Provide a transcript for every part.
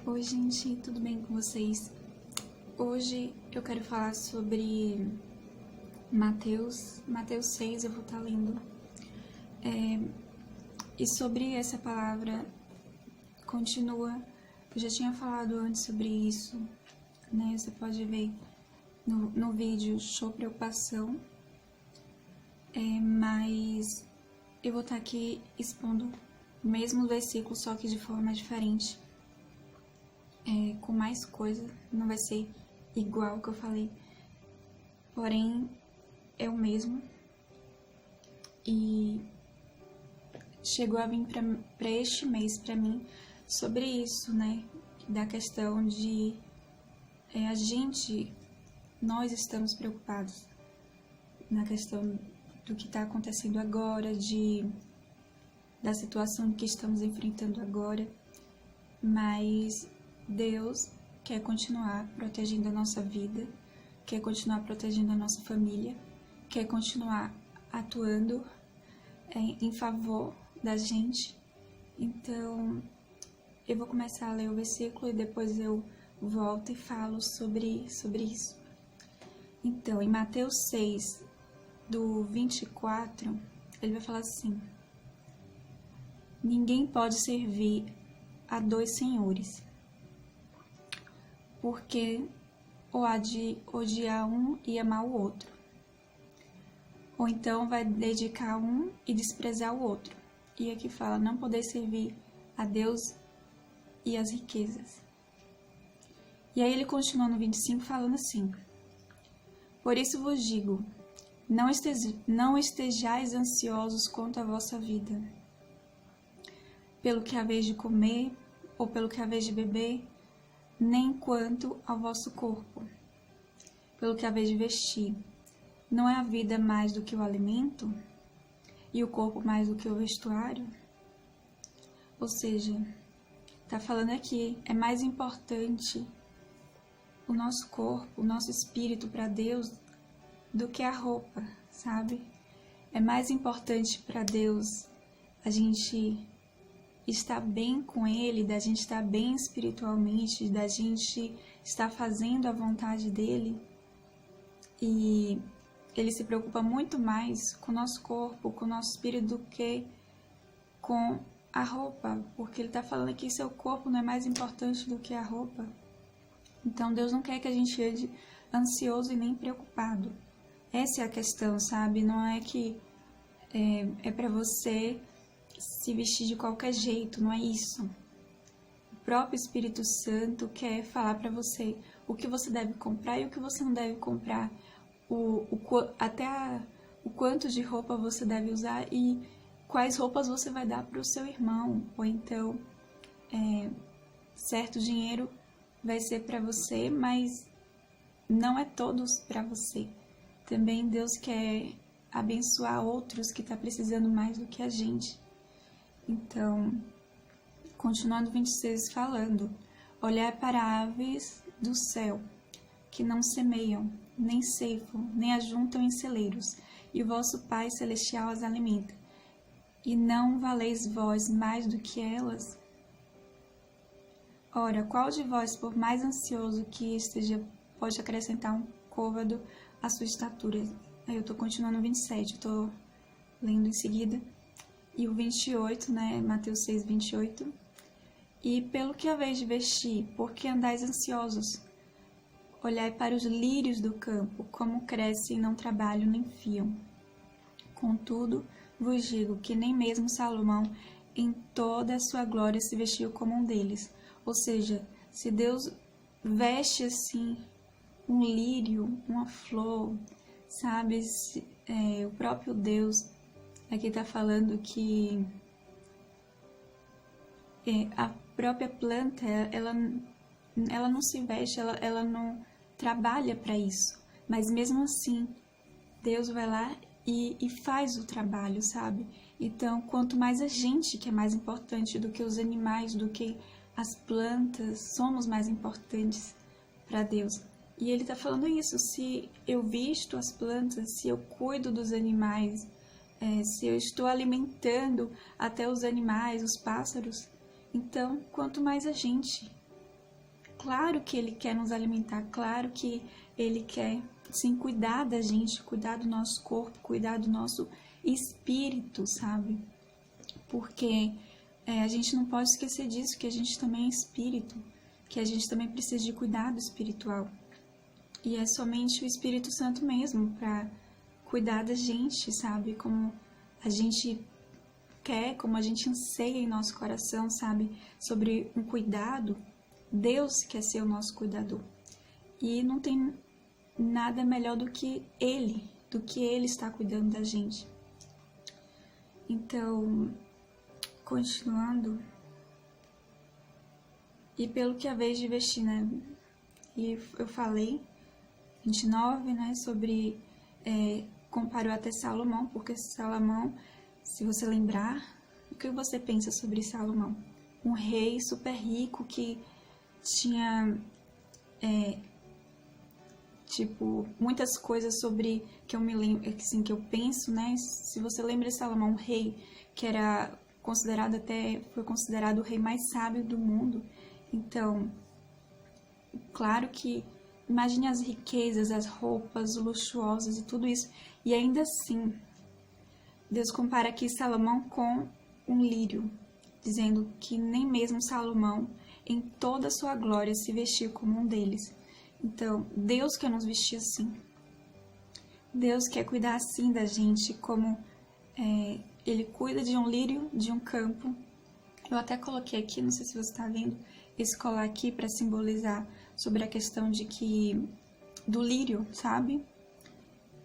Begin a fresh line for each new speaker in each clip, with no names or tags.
Oi gente, tudo bem com vocês? Hoje eu quero falar sobre Mateus 6, eu vou estar lendo. E sobre essa palavra, continua, eu já tinha falado antes sobre isso, né? Você pode ver no vídeo show preocupação, mas eu vou estar aqui expondo o mesmo versículo, só que de forma diferente. Com mais coisa, não vai ser igual que eu falei, porém é o mesmo. E chegou a vir para este mês para mim sobre isso, né? Da questão de nós estamos preocupados na questão do que está acontecendo agora, da situação que estamos enfrentando agora, mas Deus quer continuar protegendo a nossa vida, quer continuar protegendo a nossa família, quer continuar atuando em favor da gente. Então, eu vou começar a ler o versículo e depois eu volto e falo sobre isso. Então, em Mateus 6, do 24, ele vai falar assim: ninguém pode servir a dois senhores, porque ou há de odiar um e amar o outro, ou então vai dedicar um e desprezar o outro. E aqui fala, não poder servir a Deus e as riquezas. E aí ele continua no 25 falando assim: por isso vos digo, não estejais ansiosos quanto à vossa vida, pelo que haveis de comer, ou pelo que haveis de beber, nem quanto ao vosso corpo, pelo que haveis de vestir. Não é a vida mais do que o alimento, e o corpo mais do que o vestuário? Ou seja, está falando aqui, é mais importante o nosso corpo, o nosso espírito para Deus do que a roupa, sabe? É mais importante para Deus a gente estar bem com Ele, da gente estar bem espiritualmente, da gente estar fazendo a vontade dEle. E Ele se preocupa muito mais com o nosso corpo, com o nosso espírito, do que com a roupa, porque Ele está falando aqui que seu corpo não é mais importante do que a roupa. Então Deus não quer que a gente ande ansioso e nem preocupado. Essa é a questão, sabe? Não é que é para você se vestir de qualquer jeito, não é isso. O próprio Espírito Santo quer falar para você o que você deve comprar e o que você não deve comprar, até o quanto de roupa você deve usar e quais roupas você vai dar para o seu irmão, ou então certo dinheiro vai ser para você, mas não é todos para você. Também Deus quer abençoar outros que estão precisando mais do que a gente. Então, continuando 26 falando, olhar para aves do céu, que não semeiam, nem ceifam, nem ajuntam em celeiros, e o vosso Pai Celestial as alimenta. E não valeis vós mais do que elas? Ora, qual de vós, por mais ansioso que esteja, pode acrescentar um côvado à sua estatura? Aí eu estou continuando no 27, eu estou lendo em seguida. E o 28, né, Mateus 6, 28. E pelo que haveis de vestir, por que andais ansiosos? Olhai para os lírios do campo, como crescem e não trabalham nem fiam. Contudo, vos digo que nem mesmo Salomão, em toda a sua glória, se vestiu como um deles. Ou seja, se Deus veste assim um lírio, uma flor, sabe, o próprio Deus. Aqui está falando que a própria planta, ela não se veste, ela não trabalha para isso. Mas mesmo assim, Deus vai lá e faz o trabalho, sabe? Então, quanto mais a gente, que é mais importante do que os animais, do que as plantas, somos mais importantes para Deus. E Ele está falando isso, se eu visto as plantas, se eu cuido dos animais, se eu estou alimentando até os animais, os pássaros, então, quanto mais a gente, claro que Ele quer nos alimentar, claro que Ele quer, sim, cuidar da gente, cuidar do nosso corpo, cuidar do nosso espírito, sabe? Porque a gente não pode esquecer disso, que a gente também é espírito, que a gente também precisa de cuidado espiritual. E é somente o Espírito Santo mesmo para cuidar da gente, sabe? Como a gente quer, como a gente anseia em nosso coração, sabe? Sobre um cuidado, Deus quer ser o nosso cuidador. E não tem nada melhor do que Ele está cuidando da gente. Então, continuando, e pelo que a vez de vestir, né? E eu falei, 29, né, sobre, comparou até Salomão, porque Salomão, se você lembrar, o que você pensa sobre Salomão? Um rei super rico que tinha, muitas coisas sobre, que eu me lembro, assim, que eu penso, né, se você lembra de Salomão, um rei que era considerado foi considerado o rei mais sábio do mundo. Então, claro que imagine as riquezas, as roupas luxuosas e tudo isso. E ainda assim, Deus compara aqui Salomão com um lírio, dizendo que nem mesmo Salomão, em toda a sua glória, se vestiu como um deles. Então, Deus quer nos vestir assim. Deus quer cuidar assim da gente, como Ele cuida de um lírio, de um campo. Eu até coloquei aqui, não sei se você está vendo, esse colar aqui para simbolizar sobre a questão do lírio, sabe?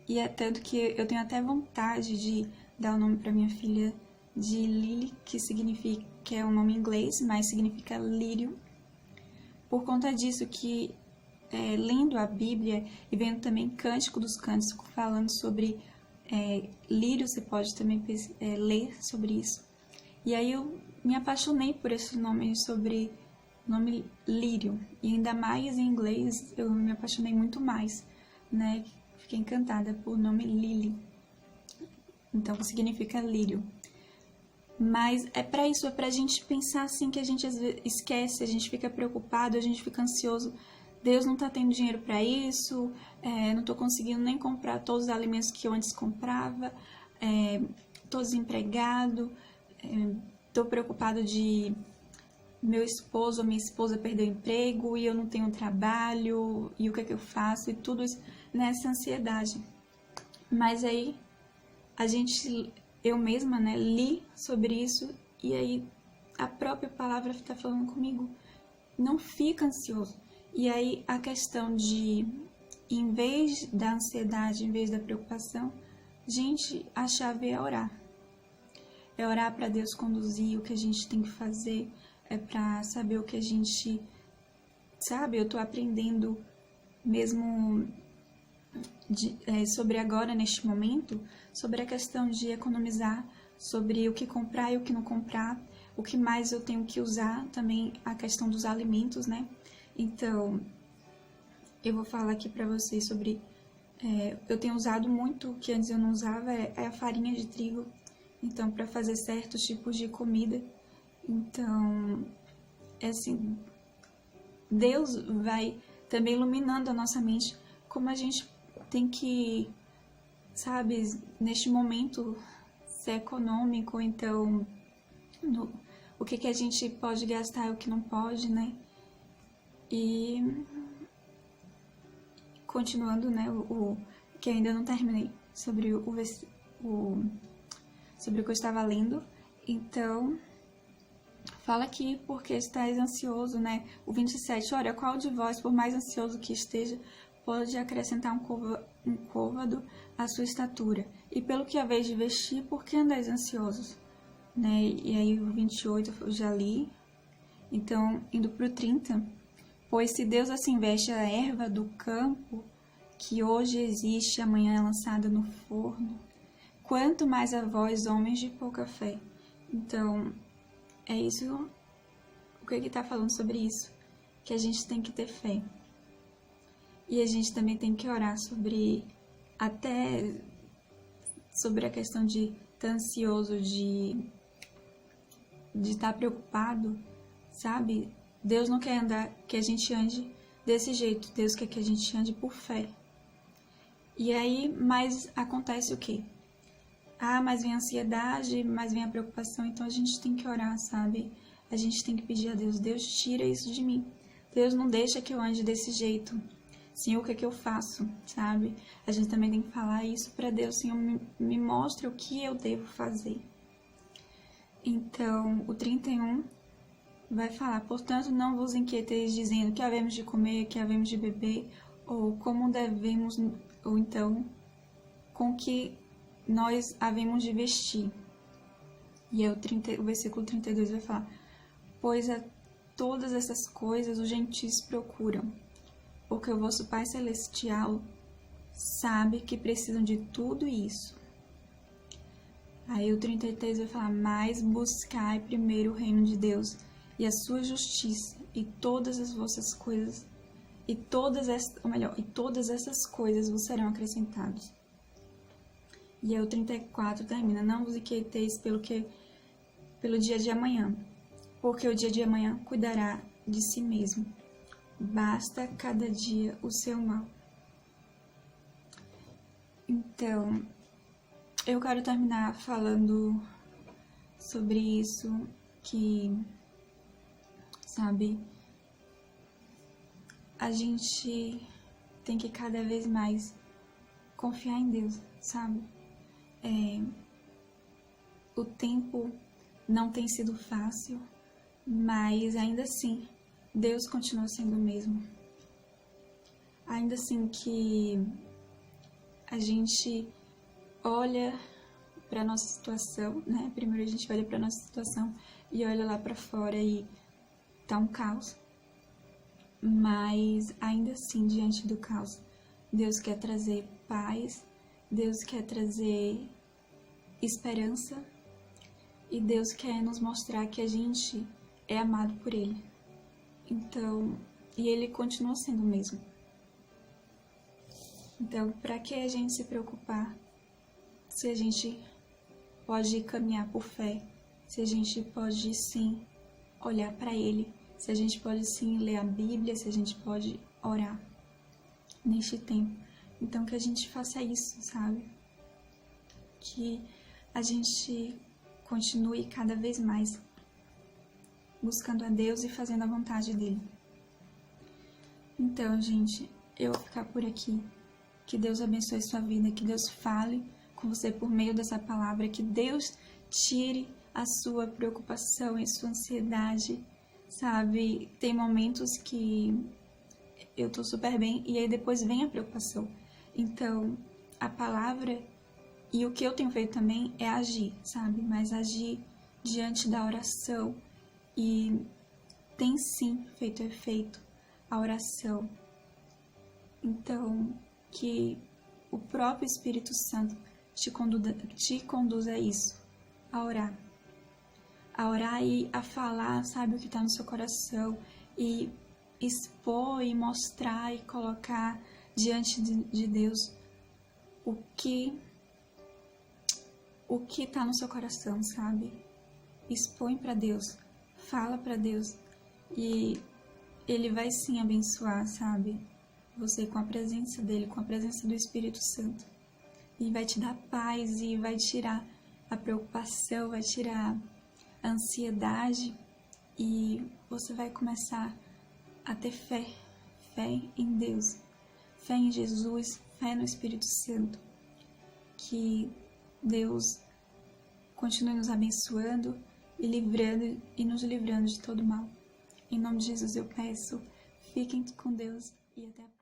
E é tanto que eu tenho até vontade de dar o nome para minha filha de Lily, que é um nome em inglês, mas significa lírio. Por conta disso que, lendo a Bíblia e vendo também Cântico dos Cânticos falando sobre lírio, você pode também ler sobre isso. E aí eu me apaixonei por esse nome, sobre nome lírio, e ainda mais em inglês eu me apaixonei muito mais, né? Fiquei encantada por nome Lily, então que significa lírio. Mas é pra isso, é pra gente pensar assim, que a gente às vezes esquece, a gente fica preocupado, a gente fica ansioso. Deus não tá tendo dinheiro pra isso, não tô conseguindo nem comprar todos os alimentos que eu antes comprava, tô desempregado, tô preocupado de meu esposo ou minha esposa perdeu o emprego e eu não tenho trabalho, e o que é que eu faço, e tudo isso nessa ansiedade. Mas aí eu mesma, né, li sobre isso, e aí a própria palavra está falando comigo, não fica ansioso. E aí a questão de, em vez da ansiedade, em vez da preocupação, gente, a chave é orar. É orar para Deus conduzir o que a gente tem que fazer, para saber o que a gente sabe. Eu tô aprendendo mesmo sobre agora, neste momento, sobre a questão de economizar, sobre o que comprar e o que não comprar, o que mais eu tenho que usar, também a questão dos alimentos, né? Então, eu vou falar aqui para vocês sobre, eu tenho usado muito, que antes eu não usava, é a farinha de trigo, então, para fazer certos tipos de comida. Então, assim, Deus vai também iluminando a nossa mente, como a gente tem que, sabe, neste momento, ser econômico. Então, o que a gente pode gastar e o que não pode, né? E, continuando, né, o que ainda não terminei, sobre sobre o que eu estava lendo. Então, fala aqui, porque estás ansioso, né? O 27, olha, qual de vós, por mais ansioso que esteja, pode acrescentar um côvado à sua estatura? E pelo que haveis de vestir, por que andais ansiosos? Né? E aí o 28 eu já li. Então, indo para o 30, pois se Deus assim veste a erva do campo, que hoje existe, amanhã é lançada no forno, quanto mais a vós, homens de pouca fé. Então, é isso, o que ele está falando sobre isso, que a gente tem que ter fé. E a gente também tem que orar sobre a questão de estar ansioso, de estar preocupado, sabe? Deus não quer que a gente ande desse jeito. Deus quer que a gente ande por fé. E aí, mas acontece o quê? Mas vem a ansiedade, mas vem a preocupação, então a gente tem que orar, sabe? A gente tem que pedir a Deus, Deus tira isso de mim. Deus não deixa que eu ande desse jeito. Senhor, o que é que eu faço, sabe? A gente também tem que falar isso para Deus, Senhor, me mostre o que eu devo fazer. Então, o 31 vai falar, portanto, não vos inquieteis dizendo que havemos de comer, que havemos de beber, ou como devemos, ou então, com que nós havemos de vestir. E aí o versículo 32 vai falar, pois a todas essas coisas os gentios procuram, porque o vosso Pai Celestial sabe que precisam de tudo isso. Aí o 33 vai falar, mas buscai primeiro o reino de Deus e a sua justiça, e todas as vossas coisas, e todas essas coisas vos serão acrescentadas. E aí o 34 termina, não vos inquieteis pelo dia de amanhã, porque o dia de amanhã cuidará de si mesmo. Basta cada dia o seu mal. Então, eu quero terminar falando sobre isso, que, sabe, a gente tem que cada vez mais confiar em Deus, sabe? O tempo não tem sido fácil, mas ainda assim, Deus continua sendo o mesmo. Ainda assim que a gente olha para nossa situação, né? Primeiro a gente olha para nossa situação e olha lá para fora e tá um caos. Mas ainda assim, diante do caos, Deus quer trazer paz, Deus quer trazer esperança e Deus quer nos mostrar que a gente é amado por Ele. Então, e Ele continua sendo o mesmo. Então, para que a gente se preocupar se a gente pode caminhar por fé, se a gente pode sim olhar para Ele, se a gente pode sim ler a Bíblia, se a gente pode orar neste tempo. Então, que a gente faça isso, sabe? Que a gente continue cada vez mais buscando a Deus e fazendo a vontade dEle. Então, gente, eu vou ficar por aqui. Que Deus abençoe sua vida, que Deus fale com você por meio dessa palavra, que Deus tire a sua preocupação e sua ansiedade, sabe? Tem momentos que eu tô super bem e aí depois vem a preocupação. Então, a palavra e o que eu tenho feito também é agir, sabe? Mas agir diante da oração. E tem sim feito efeito a oração. Então, que o próprio Espírito Santo te conduza a isso, a orar e a falar, sabe, o que está no seu coração, e expor e mostrar e colocar diante de Deus o que está no seu coração, sabe? Expõe para Deus, fala para Deus, e Ele vai sim abençoar, sabe? Você com a presença dEle, com a presença do Espírito Santo. E vai te dar paz e vai tirar a preocupação, vai tirar a ansiedade e você vai começar a ter fé em Deus, fé em Jesus, fé no Espírito Santo. Que Deus continue nos abençoando e nos livrando de todo mal. Em nome de Jesus eu peço, fiquem com Deus e até a próxima.